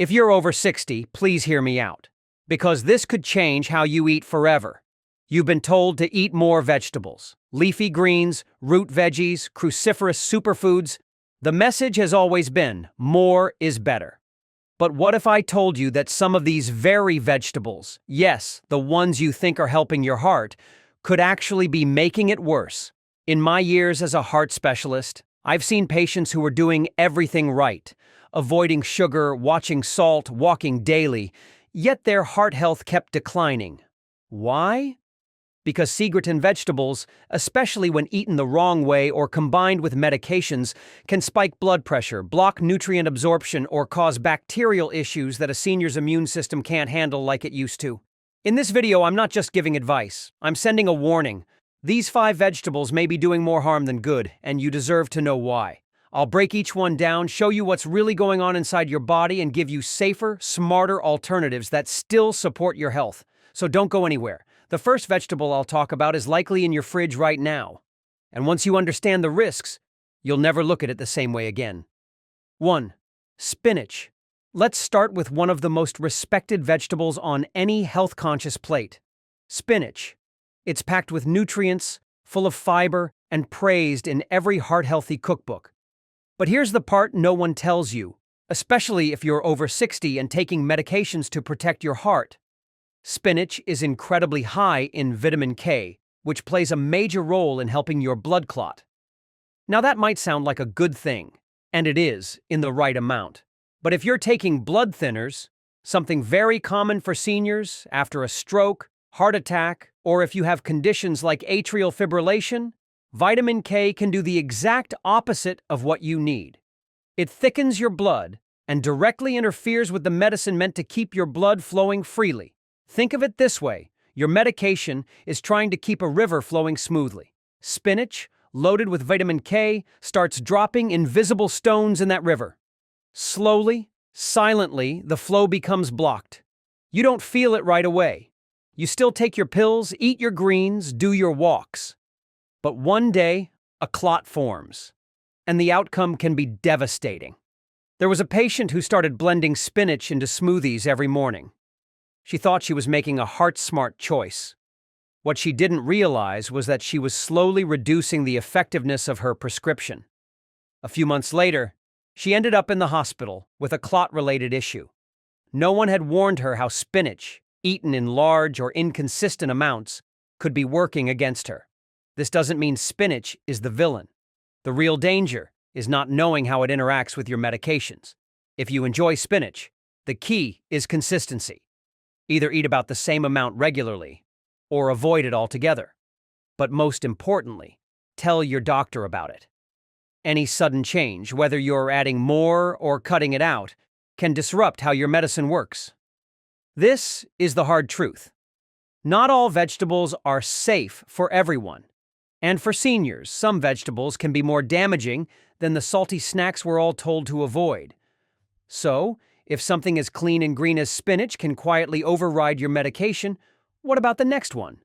If you're over 60, please hear me out, because this could change how you eat forever. You've been told to eat more vegetables, leafy greens, root veggies, cruciferous superfoods. The message has always been, more is better. But what if I told you that some of these very vegetables, yes, the ones you think are helping your heart, could actually be making it worse? In my years as a heart specialist, I've seen patients who were doing everything right, avoiding sugar, watching salt, walking daily, yet their heart health kept declining. Why? Because sea-gratin vegetables, especially when eaten the wrong way or combined with medications, can spike blood pressure, block nutrient absorption, or cause bacterial issues that a senior's immune system can't handle like it used to. In this video, I'm not just giving advice, I'm sending a warning. These 5 vegetables may be doing more harm than good, and you deserve to know why. I'll break each one down, show you what's really going on inside your body, and give you safer, smarter alternatives that still support your health. So don't go anywhere. The first vegetable I'll talk about is likely in your fridge right now. And once you understand the risks, you'll never look at it the same way again. 1. Spinach. Let's start with one of the most respected vegetables on any health-conscious plate. Spinach. It's packed with nutrients, full of fiber, and praised in every heart-healthy cookbook. But here's the part no one tells you, especially if you're over 60 and taking medications to protect your heart. Spinach is incredibly high in vitamin K, which plays a major role in helping your blood clot. Now that might sound like a good thing, and it is, in the right amount. But if you're taking blood thinners, something very common for seniors after a stroke, heart attack, or if you have conditions like atrial fibrillation, vitamin K can do the exact opposite of what you need. It thickens your blood and directly interferes with the medicine meant to keep your blood flowing freely. Think of it this way, your medication is trying to keep a river flowing smoothly. Spinach, loaded with vitamin K, starts dropping invisible stones in that river. Slowly, silently, the flow becomes blocked. You don't feel it right away. You still take your pills, eat your greens, do your walks. But one day, a clot forms, and the outcome can be devastating. There was a patient who started blending spinach into smoothies every morning. She thought she was making a heart-smart choice. What she didn't realize was that she was slowly reducing the effectiveness of her prescription. A few months later, she ended up in the hospital with a clot-related issue. No one had warned her how spinach, eaten in large or inconsistent amounts, could be working against her. This doesn't mean spinach is the villain. The real danger is not knowing how it interacts with your medications. If you enjoy spinach, the key is consistency. Either eat about the same amount regularly, or avoid it altogether. But most importantly, tell your doctor about it. Any sudden change, whether you're adding more or cutting it out, can disrupt how your medicine works. This is the hard truth. Not all vegetables are safe for everyone. And for seniors, some vegetables can be more damaging than the salty snacks we're all told to avoid. So, if something as clean and green as spinach can quietly override your medication, what about the next one?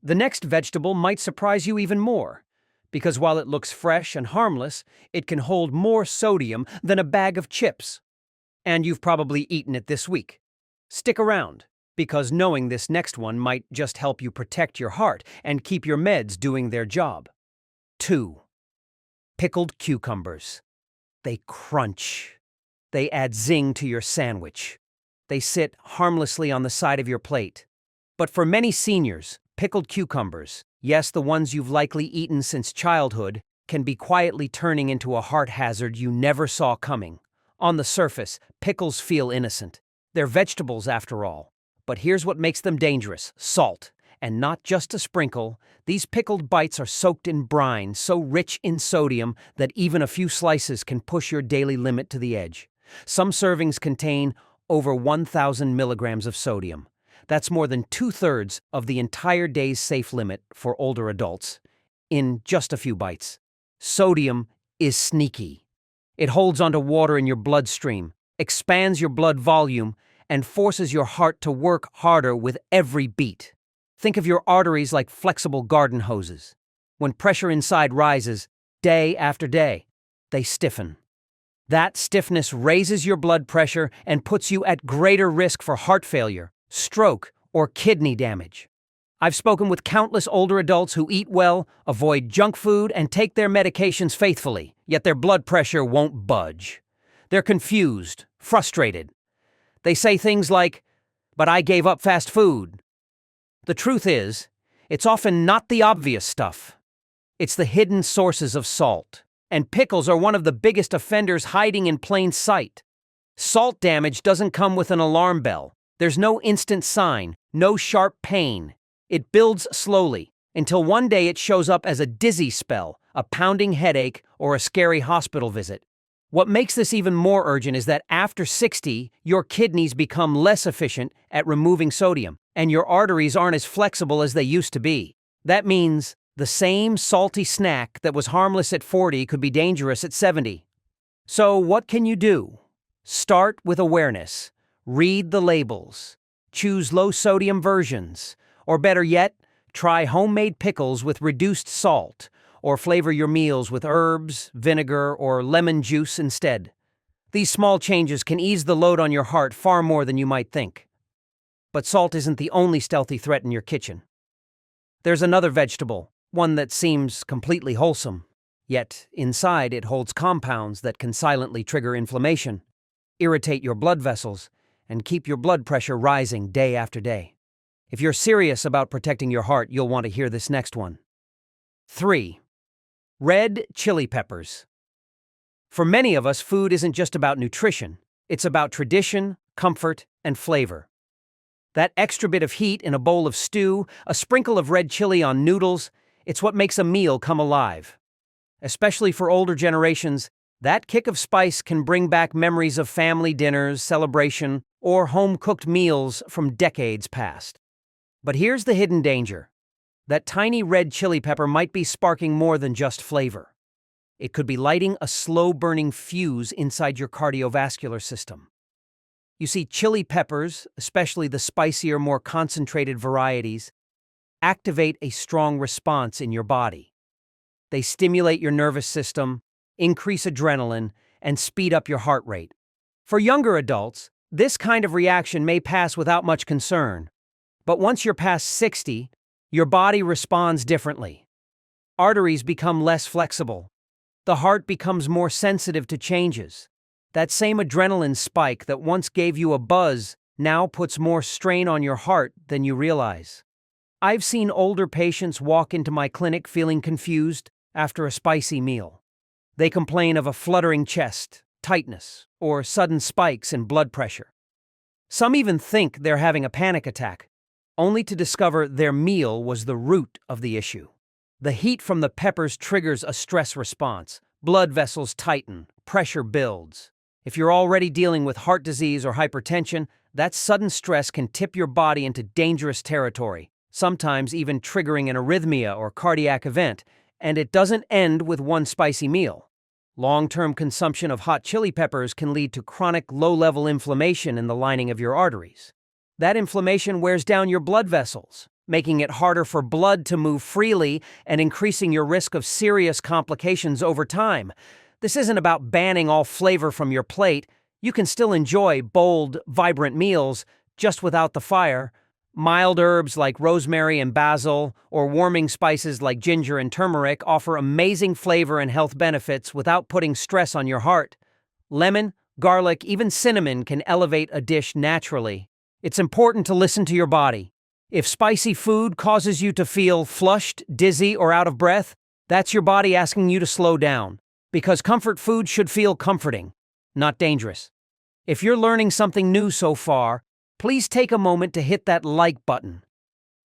The next vegetable might surprise you even more, because while it looks fresh and harmless, it can hold more sodium than a bag of chips. And you've probably eaten it this week. Stick around, because knowing this next one might just help you protect your heart and keep your meds doing their job. 2. Pickled cucumbers. They crunch. They add zing to your sandwich. They sit harmlessly on the side of your plate. But for many seniors, pickled cucumbers, yes, the ones you've likely eaten since childhood, can be quietly turning into a heart hazard you never saw coming. On the surface, pickles feel innocent. They're vegetables after all. But here's what makes them dangerous: salt. And not just a sprinkle. These pickled bites are soaked in brine, so rich in sodium that even a few slices can push your daily limit to the edge. Some servings contain over 1,000 milligrams of sodium. That's more than 2/3 of the entire day's safe limit for older adults, in just a few bites. Sodium is sneaky. It holds onto water in your bloodstream, expands your blood volume, and forces your heart to work harder with every beat. Think of your arteries like flexible garden hoses. When pressure inside rises, day after day, they stiffen. That stiffness raises your blood pressure and puts you at greater risk for heart failure, stroke, or kidney damage. I've spoken with countless older adults who eat well, avoid junk food, and take their medications faithfully, yet their blood pressure won't budge. They're confused, frustrated. They say things like, "But I gave up fast food." The truth is, it's often not the obvious stuff. It's the hidden sources of salt. And pickles are one of the biggest offenders hiding in plain sight. Salt damage doesn't come with an alarm bell. There's no instant sign, no sharp pain. It builds slowly, until one day it shows up as a dizzy spell, a pounding headache, or a scary hospital visit. What makes this even more urgent is that after 60, your kidneys become less efficient at removing sodium, and your arteries aren't as flexible as they used to be. That means the same salty snack that was harmless at 40 could be dangerous at 70. So what can you do? Start with awareness. Read the labels. Choose low-sodium versions. Or better yet, try homemade pickles with reduced salt, or flavor your meals with herbs, vinegar, or lemon juice instead. These small changes can ease the load on your heart far more than you might think. But salt isn't the only stealthy threat in your kitchen. There's another vegetable, one that seems completely wholesome, yet inside it holds compounds that can silently trigger inflammation, irritate your blood vessels, and keep your blood pressure rising day after day. If you're serious about protecting your heart, you'll want to hear this next one. 3. Red chili peppers. For many of us, food isn't just about nutrition. It's about tradition, comfort, and flavor. That extra bit of heat in a bowl of stew, a sprinkle of red chili on noodles, it's what makes a meal come alive. Especially for older generations, that kick of spice can bring back memories of family dinners, celebration, or home-cooked meals from decades past. But here's the hidden danger. That tiny red chili pepper might be sparking more than just flavor. It could be lighting a slow-burning fuse inside your cardiovascular system. You see, chili peppers, especially the spicier, more concentrated varieties, activate a strong response in your body. They stimulate your nervous system, increase adrenaline, and speed up your heart rate. For younger adults, this kind of reaction may pass without much concern. But once you're past 60, your body responds differently. Arteries become less flexible. The heart becomes more sensitive to changes. That same adrenaline spike that once gave you a buzz now puts more strain on your heart than you realize. I've seen older patients walk into my clinic feeling confused after a spicy meal. They complain of a fluttering chest, tightness, or sudden spikes in blood pressure. Some even think they're having a panic attack, only to discover their meal was the root of the issue. The heat from the peppers triggers a stress response. Blood vessels tighten, pressure builds. If you're already dealing with heart disease or hypertension, that sudden stress can tip your body into dangerous territory, sometimes even triggering an arrhythmia or cardiac event, and it doesn't end with one spicy meal. Long-term consumption of hot chili peppers can lead to chronic low-level inflammation in the lining of your arteries. That inflammation wears down your blood vessels, making it harder for blood to move freely and increasing your risk of serious complications over time. This isn't about banning all flavor from your plate. You can still enjoy bold, vibrant meals, just without the fire. Mild herbs like rosemary and basil, or warming spices like ginger and turmeric offer amazing flavor and health benefits without putting stress on your heart. Lemon, garlic, even cinnamon can elevate a dish naturally. It's important to listen to your body. If spicy food causes you to feel flushed, dizzy, or out of breath, that's your body asking you to slow down. Because comfort food should feel comforting, not dangerous. If you're learning something new so far, please take a moment to hit that like button.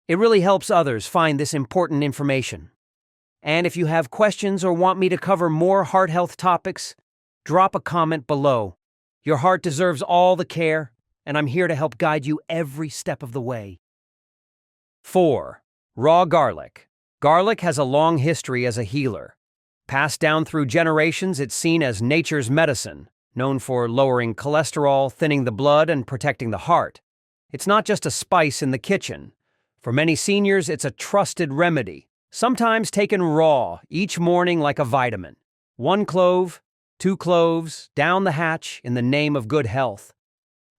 It really helps others find this important information. And if you have questions or want me to cover more heart health topics, drop a comment below. Your heart deserves all the care, and I'm here to help guide you every step of the way. 4. Raw garlic. Garlic has a long history as a healer. Passed down through generations, it's seen as nature's medicine, known for lowering cholesterol, thinning the blood, and protecting the heart. It's not just a spice in the kitchen. For many seniors, it's a trusted remedy, sometimes taken raw, each morning like a vitamin. 1 clove, 2 cloves, down the hatch in the name of good health.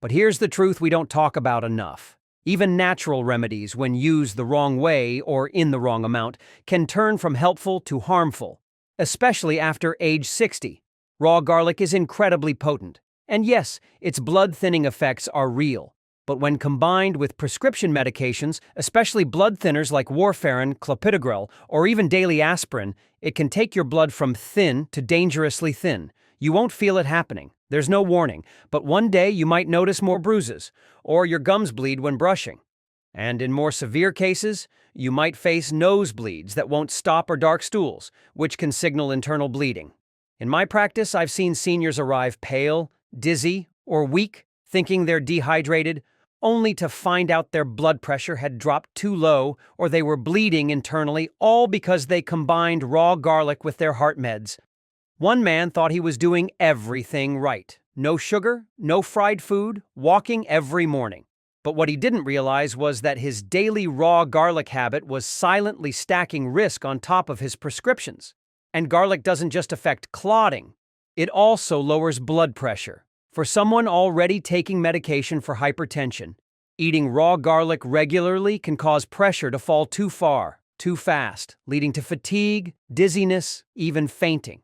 But here's the truth we don't talk about enough. Even natural remedies, when used the wrong way or in the wrong amount, can turn from helpful to harmful, especially after age 60. Raw garlic is incredibly potent. And yes, its blood-thinning effects are real. But when combined with prescription medications, especially blood thinners like warfarin, clopidogrel, or even daily aspirin, it can take your blood from thin to dangerously thin. You won't feel it happening. There's no warning, but one day you might notice more bruises, or your gums bleed when brushing. And in more severe cases, you might face nosebleeds that won't stop or dark stools, which can signal internal bleeding. In my practice, I've seen seniors arrive pale, dizzy, or weak, thinking they're dehydrated, only to find out their blood pressure had dropped too low or they were bleeding internally, all because they combined raw garlic with their heart meds. One man thought he was doing everything right. No sugar, no fried food, walking every morning. But what he didn't realize was that his daily raw garlic habit was silently stacking risk on top of his prescriptions. And garlic doesn't just affect clotting, it also lowers blood pressure. For someone already taking medication for hypertension, eating raw garlic regularly can cause pressure to fall too far, too fast, leading to fatigue, dizziness, even fainting.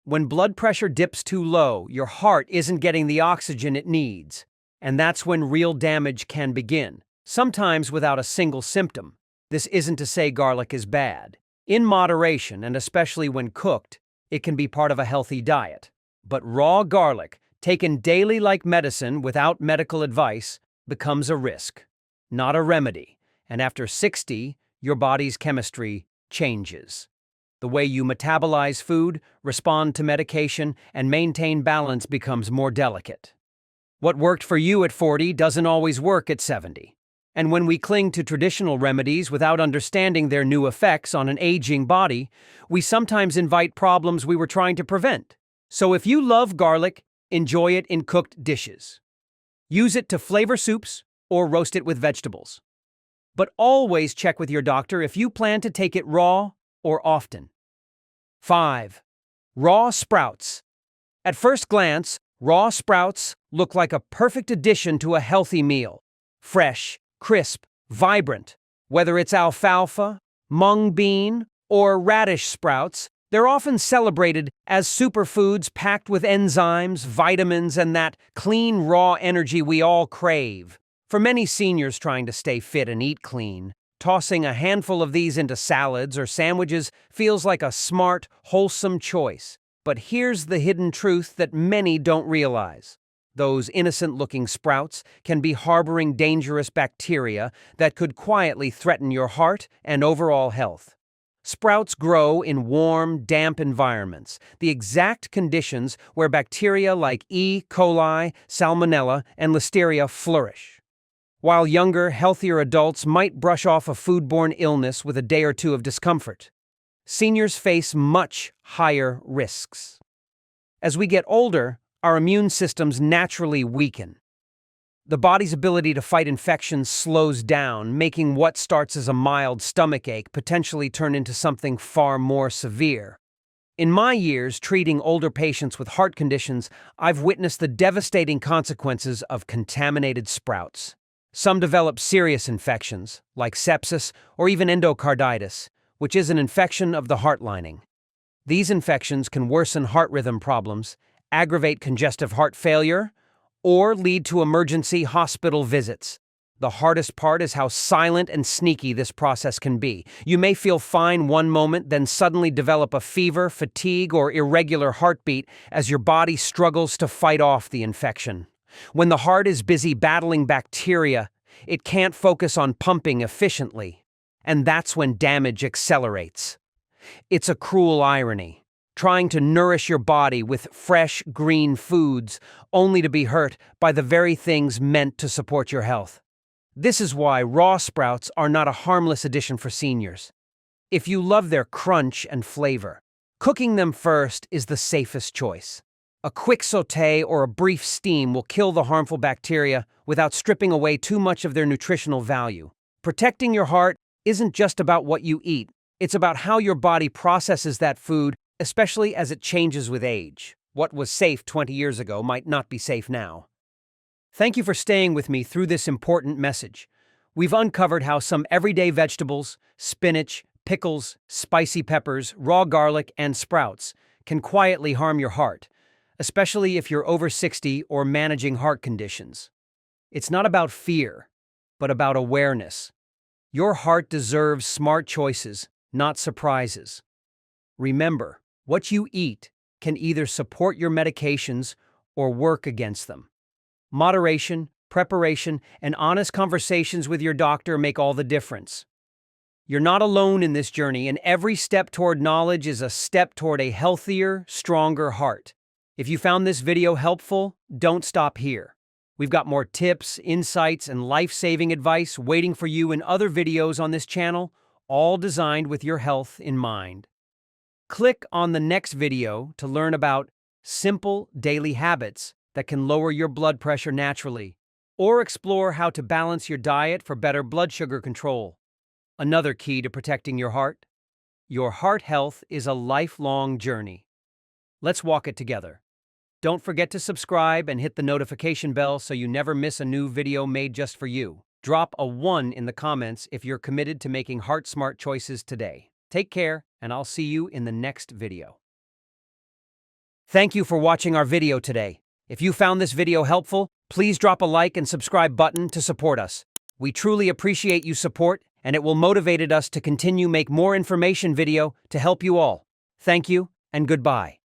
When blood pressure dips too low, your heart isn't getting the oxygen it needs, and that's when real damage can begin, sometimes without a single symptom. This isn't to say garlic is bad. In moderation, and especially when cooked, it can be part of a healthy diet. But raw garlic, taken daily like medicine without medical advice, becomes a risk, not a remedy. And after 60, your body's chemistry changes. The way you metabolize food, respond to medication, and maintain balance becomes more delicate. What worked for you at 40 doesn't always work at 70. And when we cling to traditional remedies without understanding their new effects on an aging body, we sometimes invite problems we were trying to prevent. So if you love garlic, enjoy it in cooked dishes. Use it to flavor soups or roast it with vegetables. But always check with your doctor if you plan to take it raw or often. 5. Raw sprouts. At first glance, raw sprouts look like a perfect addition to a healthy meal. Fresh, crisp, vibrant. Whether it's alfalfa, mung bean, or radish sprouts, they're often celebrated as superfoods packed with enzymes, vitamins, and that clean, raw energy we all crave. For many seniors trying to stay fit and eat clean, tossing a handful of these into salads or sandwiches feels like a smart, wholesome choice. But here's the hidden truth that many don't realize. Those innocent-looking sprouts can be harboring dangerous bacteria that could quietly threaten your heart and overall health. Sprouts grow in warm, damp environments, the exact conditions where bacteria like E. coli, Salmonella, and Listeria flourish. While younger, healthier adults might brush off a foodborne illness with a day or two of discomfort, seniors face much higher risks. As we get older, our immune systems naturally weaken. The body's ability to fight infections slows down, making what starts as a mild stomachache potentially turn into something far more severe. In my years treating older patients with heart conditions, I've witnessed the devastating consequences of contaminated sprouts. Some develop serious infections, like sepsis or even endocarditis, which is an infection of the heart lining. These infections can worsen heart rhythm problems, aggravate congestive heart failure, or lead to emergency hospital visits. The hardest part is how silent and sneaky this process can be. You may feel fine one moment, then suddenly develop a fever, fatigue, or irregular heartbeat as your body struggles to fight off the infection. When the heart is busy battling bacteria, it can't focus on pumping efficiently, and that's when damage accelerates. It's a cruel irony. Trying to nourish your body with fresh, green foods, only to be hurt by the very things meant to support your health. This is why raw sprouts are not a harmless addition for seniors. If you love their crunch and flavor, cooking them first is the safest choice. A quick sauté or a brief steam will kill the harmful bacteria without stripping away too much of their nutritional value. Protecting your heart isn't just about what you eat, it's about how your body processes that food, especially as it changes with age. What was safe 20 years ago might not be safe now. Thank you for staying with me through this important message. We've uncovered how some everyday vegetables, spinach, pickles, spicy peppers, raw garlic, and sprouts can quietly harm your heart, especially if you're over 60 or managing heart conditions. It's not about fear, but about awareness. Your heart deserves smart choices, not surprises. Remember, what you eat can either support your medications or work against them. Moderation, preparation, and honest conversations with your doctor make all the difference. You're not alone in this journey, and every step toward knowledge is a step toward a healthier, stronger heart. If you found this video helpful, don't stop here. We've got more tips, insights, and life-saving advice waiting for you in other videos on this channel, all designed with your health in mind. Click on the next video to learn about simple daily habits that can lower your blood pressure naturally, or explore how to balance your diet for better blood sugar control. Another key to protecting your heart? Your heart health is a lifelong journey. Let's walk it together. Don't forget to subscribe and hit the notification bell so you never miss a new video made just for you. Drop a 1 in the comments if you're committed to making heart-smart choices today. Take care, and I'll see you in the next video. Thank you for watching our video today. If you found this video helpful, please drop a like and subscribe button to support us. We truly appreciate you support, and it will motivate us to continue make more information video to help you all. Thank you, and goodbye.